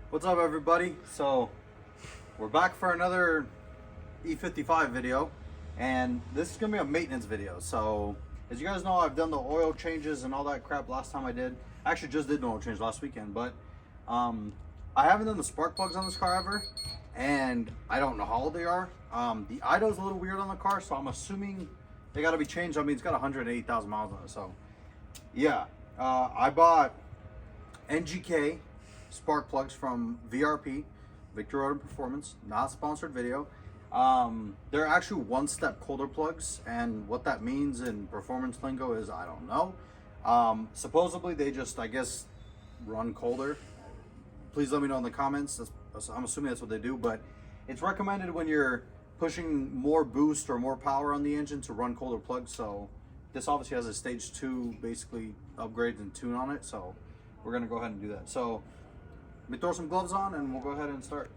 What's up, everybody? So we're back for another E55 video, and this is gonna be a maintenance video. So as you guys know, I've done the oil changes and all that crap last time I did. I actually just did an oil change last weekend, but I haven't done the spark plugs on this car ever, and I don't know how old they are. The idle's a little weird on the car, so I'm assuming they got to be changed. I mean, it's got 180,000 miles on it, so yeah. I bought Ngk Spark Plugs from VRP, Victor Road Performance, not sponsored video. They're actually one-step colder plugs, and what that means in performance lingo is I don't know. Supposedly they just, I guess, run colder. Please let me know in the comments. I'm assuming that's what they do, but it's recommended when you're pushing more boost or more power on the engine to run colder plugs. So this obviously has a stage 2 basically upgrade and tune on it, so we're gonna go ahead and do that. So let me throw some gloves on and we'll go ahead and start.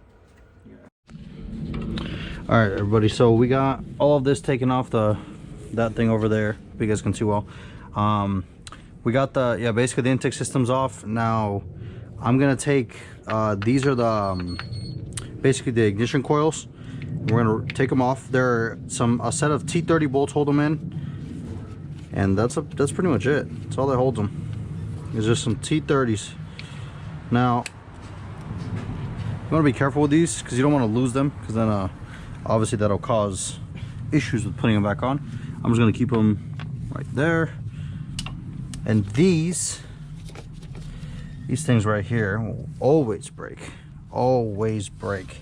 All right, everybody, so we got all of this taken off that thing over there, if you guys can see well. We got basically the intake system's off. Now I'm gonna take these are the basically the ignition coils. We're gonna take them off. There are a set of T30 bolts hold them in, and that's pretty much it. That's all that holds them. It's just some T30s. Now you want to be careful with these because you don't want to lose them, because then obviously that'll cause issues with putting them back on. I'm just going to keep them right there. And these things right here will always break. Always break.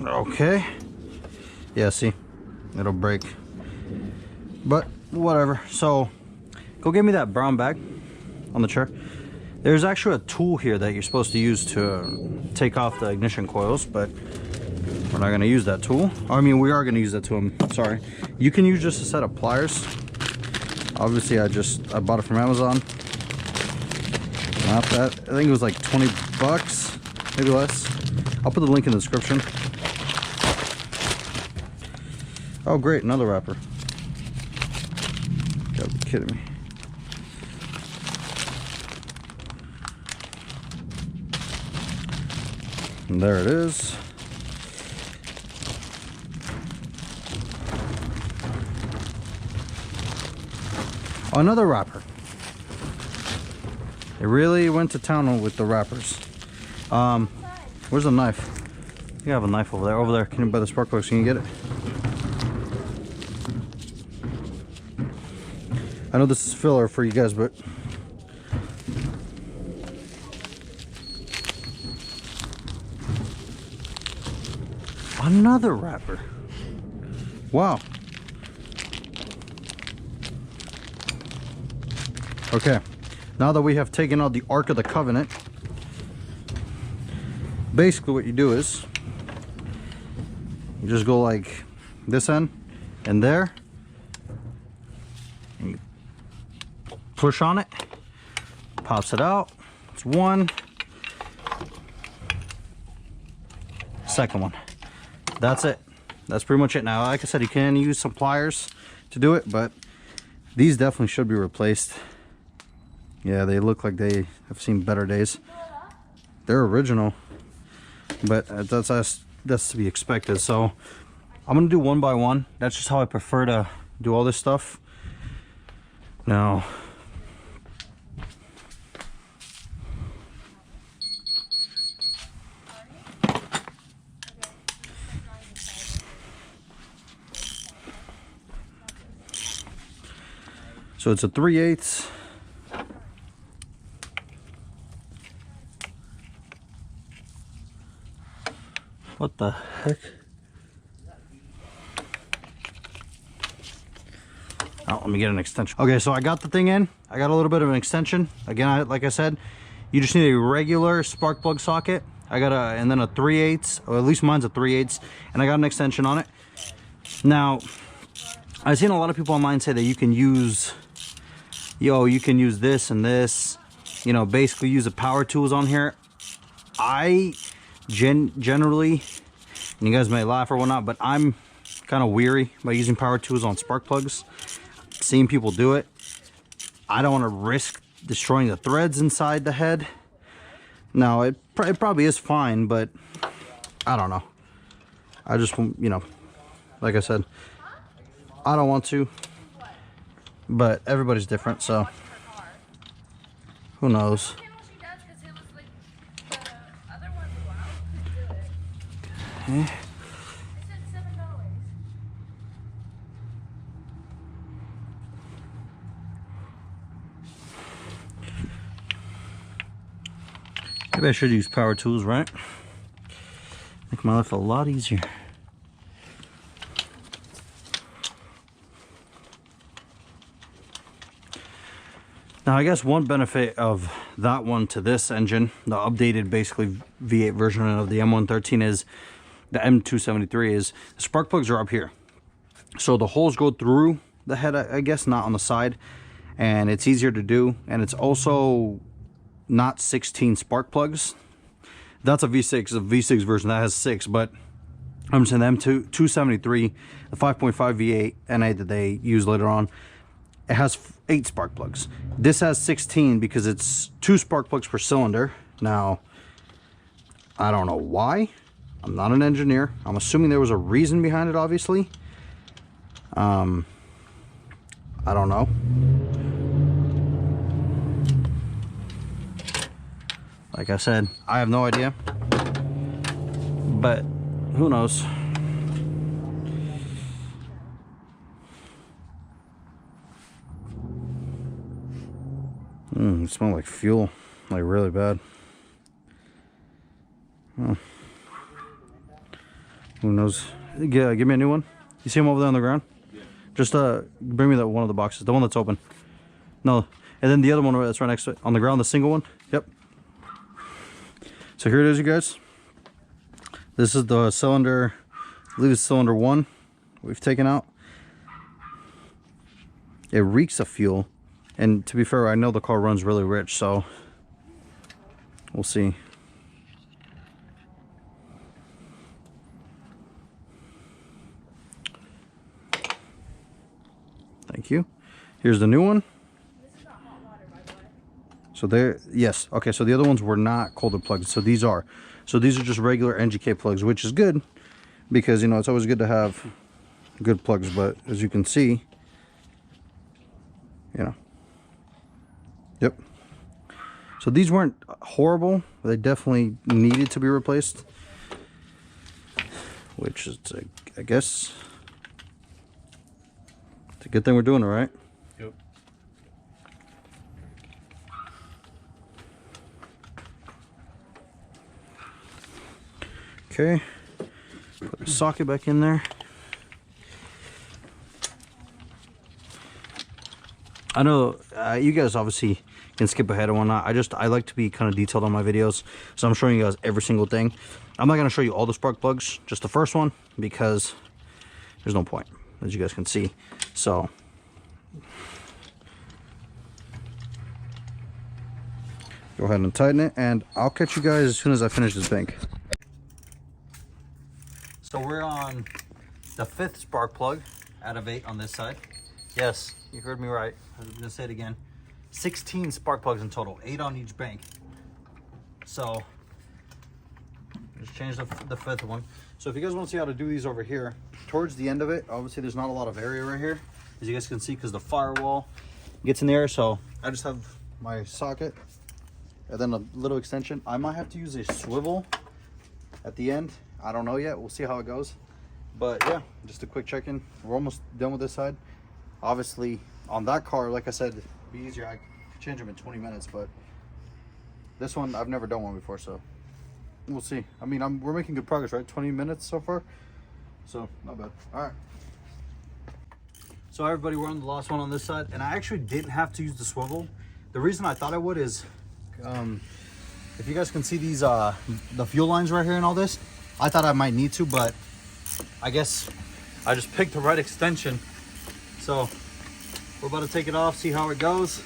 Okay, yeah, see, it'll break, but whatever. So go get me that brown bag on the chair. There's actually a tool here that you're supposed to use to take off the ignition coils, but we're not going to use that tool. I mean, we are going to use that tool. I'm sorry. You can use just a set of pliers. Obviously I bought it from Amazon. Not that, I think it was like 20 bucks, maybe less. I'll put the link in the description. Oh great, another wrapper. You gotta be kidding me. And there it is. Oh, another wrapper. They really went to town with the wrappers. Where's the knife? You have a knife over there. Over there. Can you buy the spark plugs? Can you get it? I know this is filler for you guys, but another wrapper. Wow. Okay. Now that we have taken out the Ark of the Covenant, basically what you do is you just go like this end and there, and you push on it, pops it out. It's one. Second one. That's it. That's pretty much it. Now, like I said, you can use some pliers to do it, but these definitely should be replaced. Yeah, they look like they have seen better days. They're original, but that's to be expected. So I'm gonna do one by one. That's just how I prefer to do all this stuff. Now, so it's a 3/8. What the heck? Oh, let me get an extension. Okay, so I got the thing in. I got a little bit of an extension. Again, like I said, you just need a regular spark plug socket. And then a 3/8, or at least mine's a 3/8, and I got an extension on it. Now, I've seen a lot of people online say that you can use, you can use this and this, you know, basically use the power tools on here. I generally, and you guys may laugh or whatnot, but I'm kind of weary by using power tools on spark plugs. Seeing people do it, I don't want to risk destroying the threads inside the head. Now, it probably is fine, but I don't know. I just, you know, like I said, I don't want to, but everybody's different, so who knows. Okay. Maybe I should use power tools, right? Make my life a lot easier. Now, I guess one benefit of that one to this engine, the updated basically V8 version of the M113, is the M273 is the spark plugs are up here. So the holes go through the head, I guess, not on the side, and it's easier to do. And it's also not 16 spark plugs. That's a V6, a V6 version that has 6, but I'm saying the M273, the 5.5 V8 NA that they use later on, it has 8 spark plugs. This has 16 because it's 2 spark plugs per cylinder. Now, I don't know why. I'm not an engineer. I'm assuming there was a reason behind it, obviously. I don't know. Like I said, I have no idea. But who knows? It smells like fuel, like really bad. Oh. Who knows? Yeah, give me a new one. You see them over there on the ground? Yeah. Just bring me that one of the boxes, the one that's open. No, and then the other one that's right next to it on the ground, the single one. Yep. So here it is, you guys. This is the cylinder. I believe it's cylinder 1 we've taken out. It reeks of fuel, and to be fair, I know the car runs really rich, so we'll see. Thank you. Here's the new one. This is not hot water, by the way. So there, yes. Okay, so the other ones were not colder plugs. So these are. So these are just regular Ngk plugs, which is good because, you know, it's always good to have good plugs. But as you can see, you know, yep. So these weren't horrible. They definitely needed to be replaced, which is, I guess, it's a good thing we're doing it, right? Yep. Okay. Put the socket back in there. I know you guys obviously can skip ahead and whatnot. I like to be kind of detailed on my videos, so I'm showing you guys every single thing. I'm not going to show you all the spark plugs, just the first one, because there's no point, as you guys can see. So go ahead and tighten it, and I'll catch you guys as soon as I finish this bank. So we're on the 5th spark plug out of 8 on this side. Yes, you heard me right. I'm going to say it again. 16 spark plugs in total, 8 on each bank. So just change the 5th one. So if you guys want to see how to do these over here, towards the end of it, obviously there's not a lot of area right here, as you guys can see, because the firewall gets in there. So I just have my socket and then a little extension. I might have to use a swivel at the end. I don't know yet. We'll see how it goes. But yeah, just a quick check-in. We're almost done with this side. Obviously, on that car, like I said, it'd be easier. I could change them in 20 minutes, but this one, I've never done one before, so we'll see. I mean, we're making good progress, right? 20 minutes so far, so not bad. All right. So everybody, we're on the last one on this side, and I actually didn't have to use the swivel. The reason I thought I would is, if you guys can see these, the fuel lines right here and all this, I thought I might need to, but I guess I just picked the right extension. So we're about to take it off, see how it goes.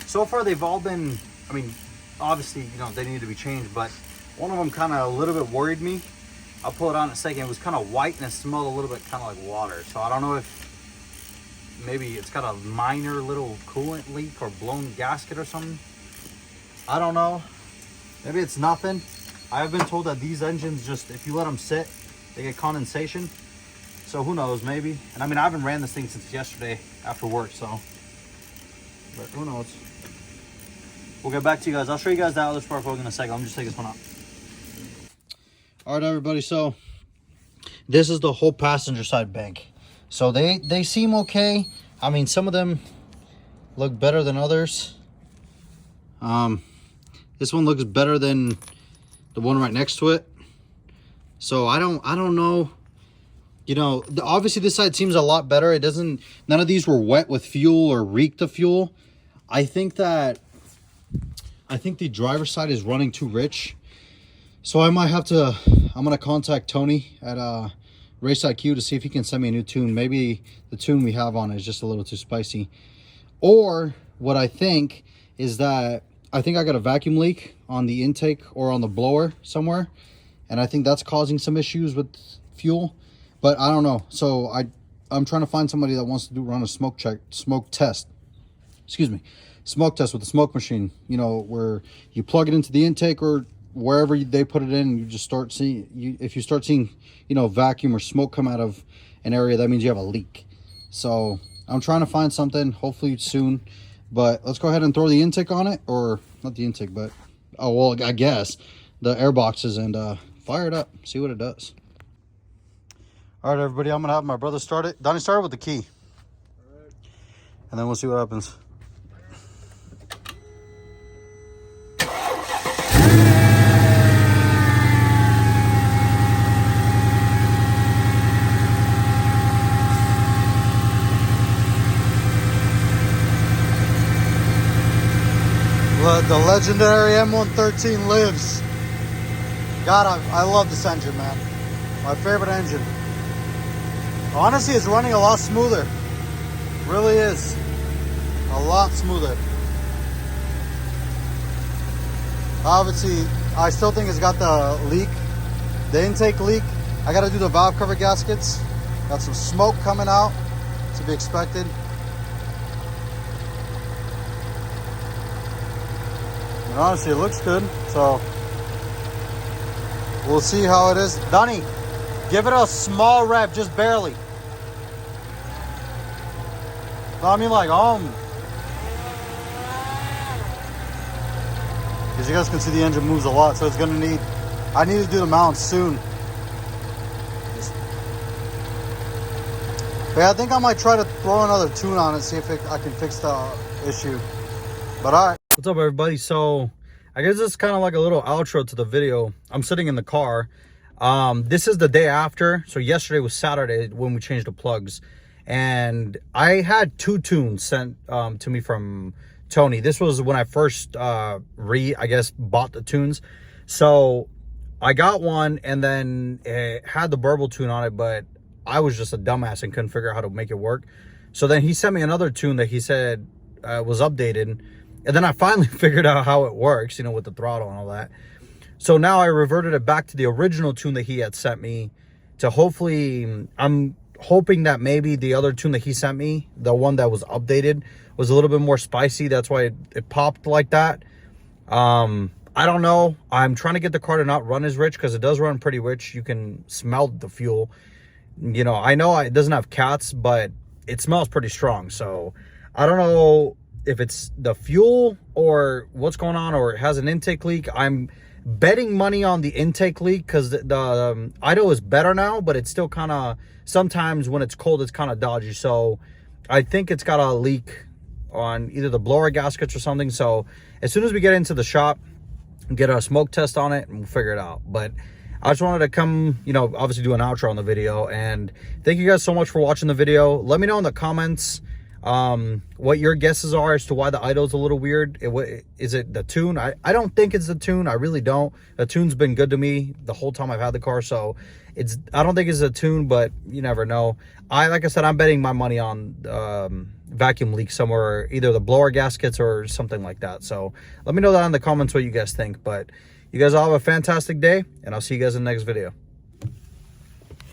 So far they've all been I mean, obviously, you know, they need to be changed, but one of them kind of a little bit worried me. I'll pull it on in a second. It was kind of white and it smelled a little bit kind of like water. So I don't know if maybe it's got a minor little coolant leak or blown gasket or something. I don't know. Maybe it's nothing. I have been told that these engines just, if you let them sit, they get condensation. So who knows, maybe. And I mean, I haven't ran this thing since yesterday after work, so. But who knows. We'll get back to you guys. I'll show you guys that other spark plug in a second. Let me just take this one out. All right, everybody. So this is the whole passenger side bank. So they seem okay. I mean, some of them look better than others. This one looks better than the one right next to it. So I don't know. You know, obviously this side seems a lot better. It doesn't, none of these were wet with fuel or reeked of fuel. I think the driver's side is running too rich. So I might have to, I'm going to contact Tony at Race IQ to see if he can send me a new tune. Maybe the tune we have on it is just a little too spicy. Or what I think is that I think I got a vacuum leak on the intake or on the blower somewhere. And I think that's causing some issues with fuel. But I don't know. So I'm trying to find somebody that wants to run a smoke test. Excuse me. Smoke test with the smoke machine. You know, where you plug it into the intake or wherever they put it in, you just start seeing, if you start seeing, you know, vacuum or smoke come out of an area, that means you have a leak. So I'm trying to find something, hopefully soon. But let's go ahead and throw the intake on it, or not the intake, but oh well, I guess the air boxes, and fire it up, see what it does. All right, everybody, I'm gonna have my brother start it. Donnie, start it with the key. All right. And then we'll see what happens. The legendary M113 lives. God, I love this engine, man. My favorite engine. Honestly, it's running a lot smoother. Really is. A lot smoother. Obviously, I still think it's got the leak. The intake leak. I got to do the valve cover gaskets. Got some smoke coming out. To be expected. And honestly, it looks good. So, we'll see how it is. Donnie, give it a small rev, just barely. No, I mean like because you guys can see the engine moves a lot, so it's gonna need, I need to do the mounts soon. But yeah, I think I might try to throw another tune on it, see if I can fix the issue. But all right. What's up, everybody? So I guess this is kind of like a little outro to the video. I'm sitting in the car. This is the day after. So yesterday was Saturday when we changed the plugs. And I had 2 tunes sent to me from Tony. This was when I first bought the tunes. So I got one, and then it had the burble tune on it, but I was just a dumbass and couldn't figure out how to make it work. So then he sent me another tune that he said was updated. And then I finally figured out how it works, you know, with the throttle and all that. So now I reverted it back to the original tune that he had sent me to hopefully, I'm hoping that maybe the other tune that he sent me, the one that was updated, was a little bit more spicy. That's why it popped like that. I don't know. I'm trying to get the car to not run as rich, because it does run pretty rich. You can smell the fuel. You know, I know it doesn't have cats, but it smells pretty strong. So I don't know if it's the fuel or what's going on, or it has an intake leak. I'm betting money on the intake leak, because the idle is better now, but it's still kind of, sometimes when it's cold, it's kind of dodgy. So I think it's got a leak on either the blower gaskets or something. So as soon as we get into the shop, get a smoke test on it, and we'll figure it out. But I just wanted to come, you know, obviously do an outro on the video. And thank you guys so much for watching the video. Let me know in the comments what your guesses are as to why the idle's a little weird. Is it the tune? I don't think it's the tune. I really don't. The tune's been good to me the whole time I've had the car, so I don't think it's a tune, but you never know. Like I said, I'm betting my money on vacuum leak somewhere, either the blower gaskets or something like that. So let me know that in the comments what you guys think. But you guys all have a fantastic day, and I'll see you guys in the next video.